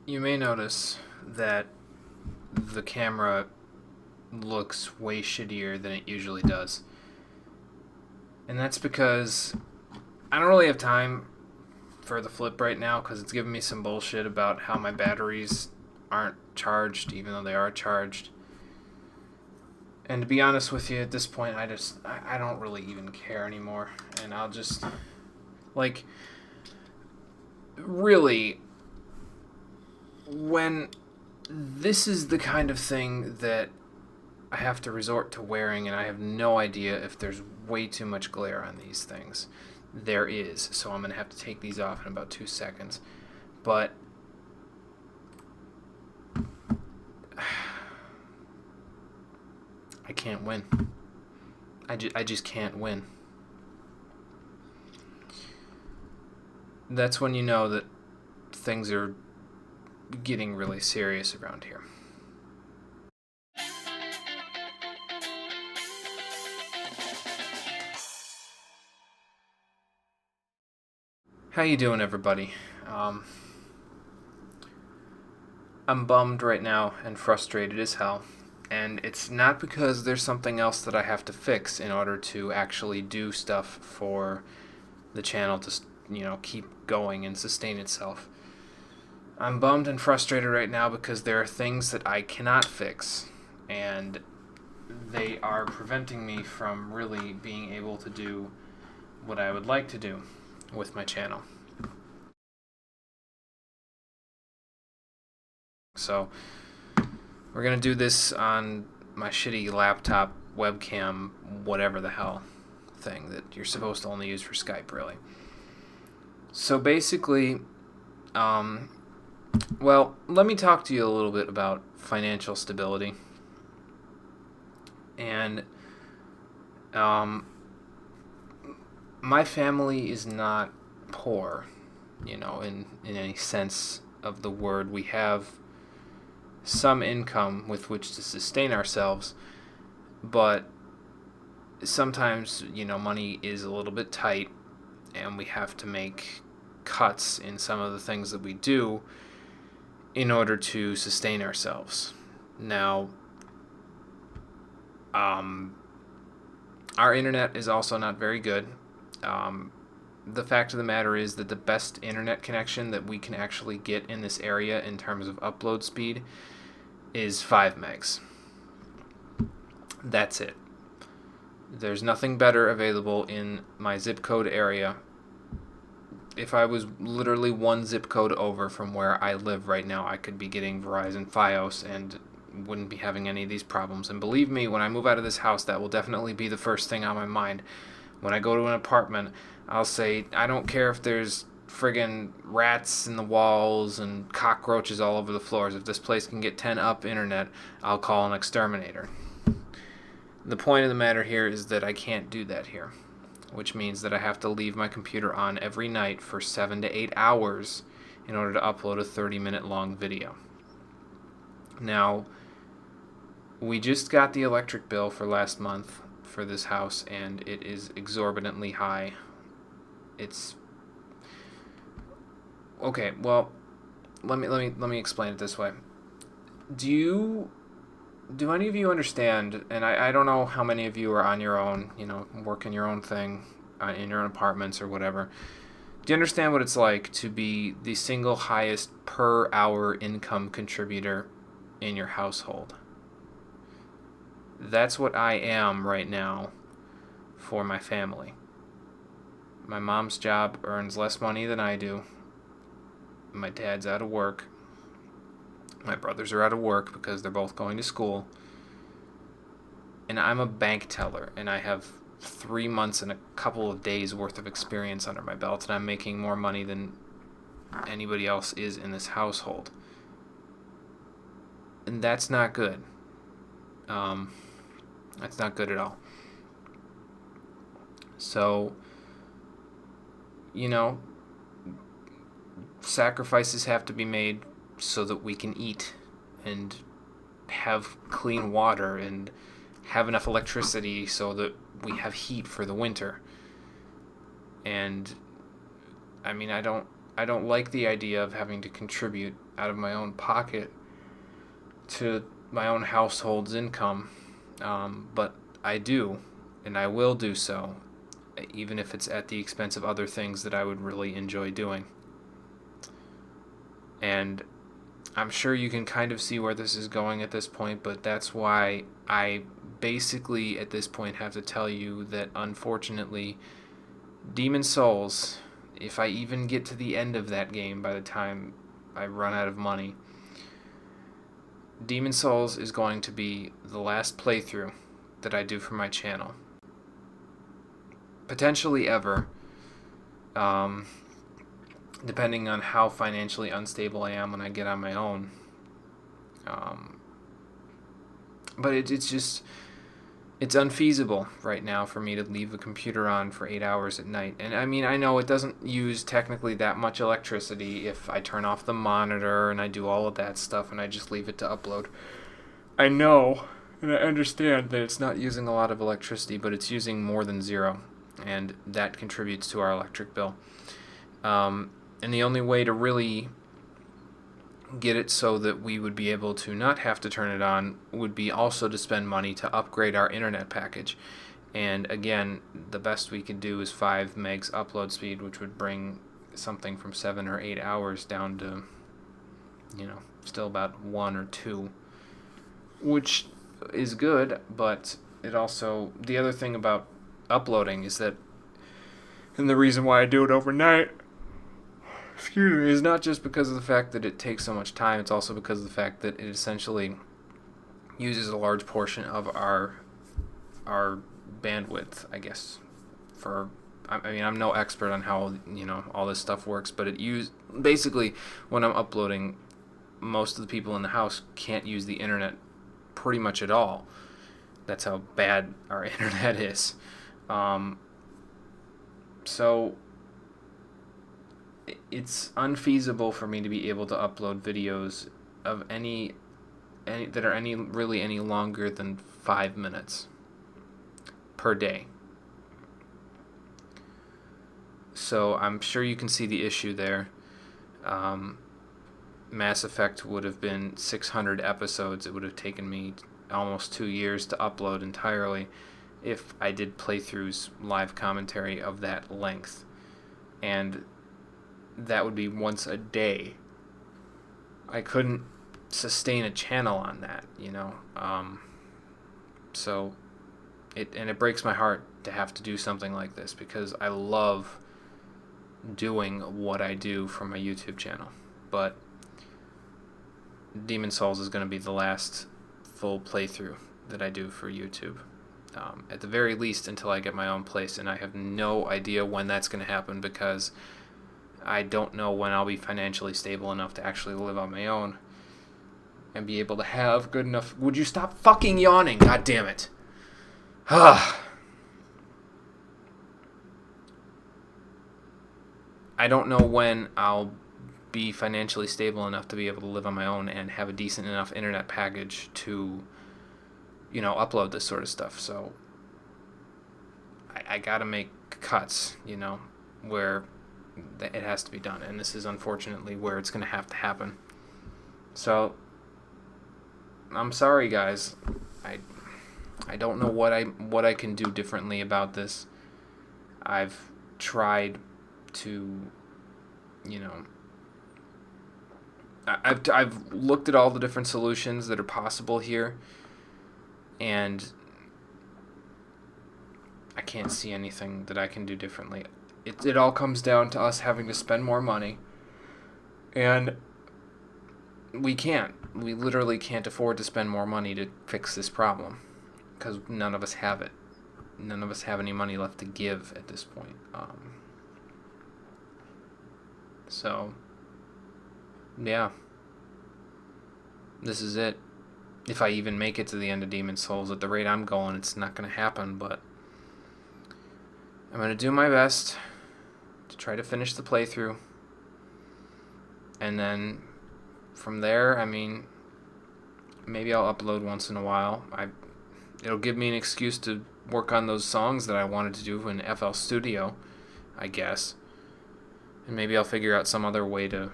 You may notice that the camera looks way shittier than it usually does. And that's because I don't really have time for the flip right now because it's giving me some bullshit about how my batteries aren't charged even though they are charged. And to be honest with you, at this point, I don't really even care anymore. And I'll just, like, really, when this is the kind of thing that I have to resort to wearing, and I have no idea if there's way too much glare on these things. There is, so I'm going to have to take these off in about 2 seconds. But I can't win. I just can't win. That's when you know that things are getting really serious around here. How you doing, everybody? I'm bummed right now and frustrated as hell. And it's not because there's something else that I have to fix in order to actually do stuff for the channel to, keep going and sustain itself. I'm bummed and frustrated right now because there are things that I cannot fix, and they are preventing me from really being able to do what I would like to do with my channel. So we're going to do this on my shitty laptop webcam, whatever the hell thing that you're supposed to only use for Skype, really. So basically, well, let me talk to you a little bit about financial stability. And my family is not poor, in any sense of the word. We have some income with which to sustain ourselves, but sometimes, money is a little bit tight, and we have to make cuts in some of the things that we do in order to sustain ourselves. Now, our internet is also not very good. The fact of the matter is that the best internet connection that we can actually get in this area in terms of upload speed is 5 megs. That's it. There's nothing better available in my zip code area. If I was literally one zip code over from where I live right now, I could be getting Verizon Fios and wouldn't be having any of these problems. And believe me, when I move out of this house, that will definitely be the first thing on my mind. When I go to an apartment, I'll say, I don't care if there's friggin' rats in the walls and cockroaches all over the floors. If this place can get 10 up internet, I'll call an exterminator. The point of the matter here is that I can't do that here, which means that I have to leave my computer on every night for 7 to 8 hours in order to upload a 30-minute long video. Now, we just got the electric bill for last month for this house, and it is exorbitantly high. It's okay. Well, let me explain it this way. Do any of you understand? And I don't know how many of you are on your own, working your own thing in your own apartments or whatever. Do you understand what it's like to be the single highest per hour income contributor in your household? That's what I am right now for my family. My mom's job earns less money than I do. My dad's out of work. My brothers are out of work because they're both going to school. And I'm a bank teller, and I have 3 months and a couple of days worth of experience under my belt, and I'm making more money than anybody else is in this household. And that's not good. That's not good at all. So, sacrifices have to be made so that we can eat and have clean water and have enough electricity so that we have heat for the winter. And I I don't like the idea of having to contribute out of my own pocket to my own household's income, but I do, and I will do so, even if it's at the expense of other things that I would really enjoy doing. And I'm sure you can kind of see where this is going at this point, but that's why I basically at this point have to tell you that unfortunately, Demon Souls, if I even get to the end of that game by the time I run out of money, Demon Souls is going to be the last playthrough that I do for my channel. Potentially ever, depending on how financially unstable I am when I get on my own. But it's unfeasible right now for me to leave the computer on for 8 hours at night. And I mean, I know it doesn't use technically that much electricity if I turn off the monitor and I do all of that stuff and I just leave it to upload. I know, and I understand that it's not using a lot of electricity, but it's using more than zero, and that contributes to our electric bill. And the only way to really get it so that we would be able to not have to turn it on would be also to spend money to upgrade our internet package. And again, the best we could do is 5 megs upload speed, which would bring something from 7 or 8 hours down to, still about 1 or 2, which is good. But it also, the other thing about uploading is that, and the reason why I do it overnight, is not just because of the fact that it takes so much time, it's also because of the fact that it essentially uses a large portion of our bandwidth, I guess. I'm no expert on how, all this stuff works, but basically, when I'm uploading, most of the people in the house can't use the internet pretty much at all. That's how bad our internet is. So it's unfeasible for me to be able to upload videos of any that are any longer than 5 minutes per day. So I'm sure you can see the issue there. Mass Effect would have been 600 episodes. It would have taken me almost 2 years to upload entirely if I did playthroughs, live commentary of that length. And that would be once a day. I couldn't sustain a channel on that, So it breaks my heart to have to do something like this because I love doing what I do for my YouTube channel. But Demon Souls is going to be the last full playthrough that I do for YouTube. At the very least until I get my own place, and I have no idea when that's going to happen because I don't know when I'll be financially stable enough to actually live on my own and be able to have good enough... Would you stop fucking yawning? God damn it. I don't know when I'll be financially stable enough to be able to live on my own and have a decent enough internet package to, upload this sort of stuff. So I gotta make cuts, where it has to be done, and this is unfortunately where it's going to have to happen. So I'm sorry, guys. I don't know what I can do differently about this. I've tried to, I've looked at all the different solutions that are possible here, and I can't see anything that I can do differently. It all comes down to us having to spend more money, and we can't. We literally can't afford to spend more money to fix this problem because none of us have it. None of us have any money left to give at this point. So, yeah. This is it. If I even make it to the end of Demon Souls, at the rate I'm going, it's not going to happen, but I'm going to do my best to try to finish the playthrough. And then from there, maybe I'll upload once in a while. It'll give me an excuse to work on those songs that I wanted to do in FL Studio, I guess. And maybe I'll figure out some other way to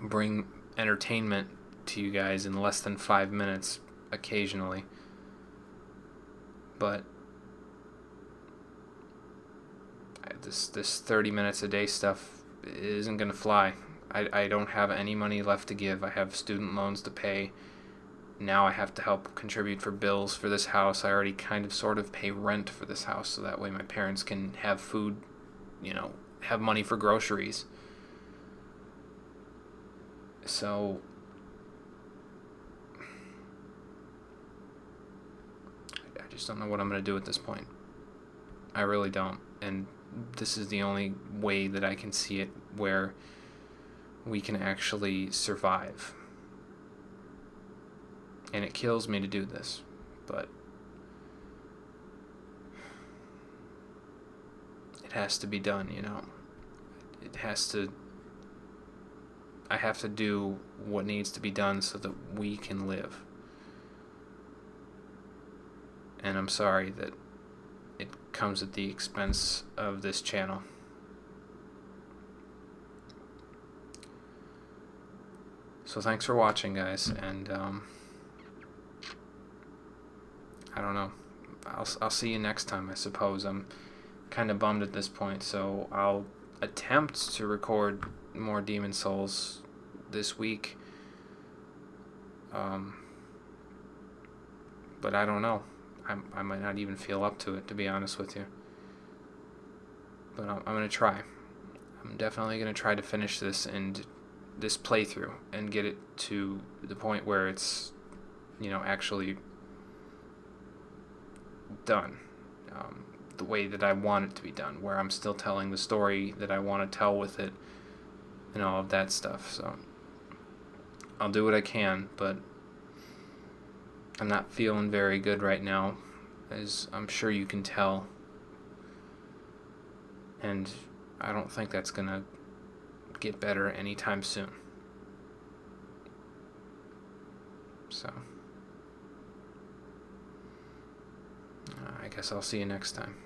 bring entertainment to you guys in less than 5 minutes occasionally. But this 30 minutes a day stuff isn't going to fly. I don't have any money left to give. I have student loans to pay. Now I have to help contribute for bills for this house. I already kind of sort of pay rent for this house, so that way my parents can have food, have money for groceries. So I just don't know what I'm going to do at this point. I really don't. And this is the only way that I can see it where we can actually survive. And it kills me to do this, but it has to be done, It has to. I have to do what needs to be done so that we can live. And I'm sorry that it comes at the expense of this channel. So thanks for watching, guys, and I don't know. I'll see you next time, I suppose. I'm kind of bummed at this point, so I'll attempt to record more Demon Souls this week. But I don't know. I might not even feel up to it, to be honest with you. But I'm going to try. I'm definitely going to try to finish this playthrough and get it to the point where it's, actually done. The way that I want it to be done, where I'm still telling the story that I want to tell with it and all of that stuff. So I'll do what I can, but I'm not feeling very good right now, as I'm sure you can tell. And I don't think that's going to get better anytime soon. So I guess I'll see you next time.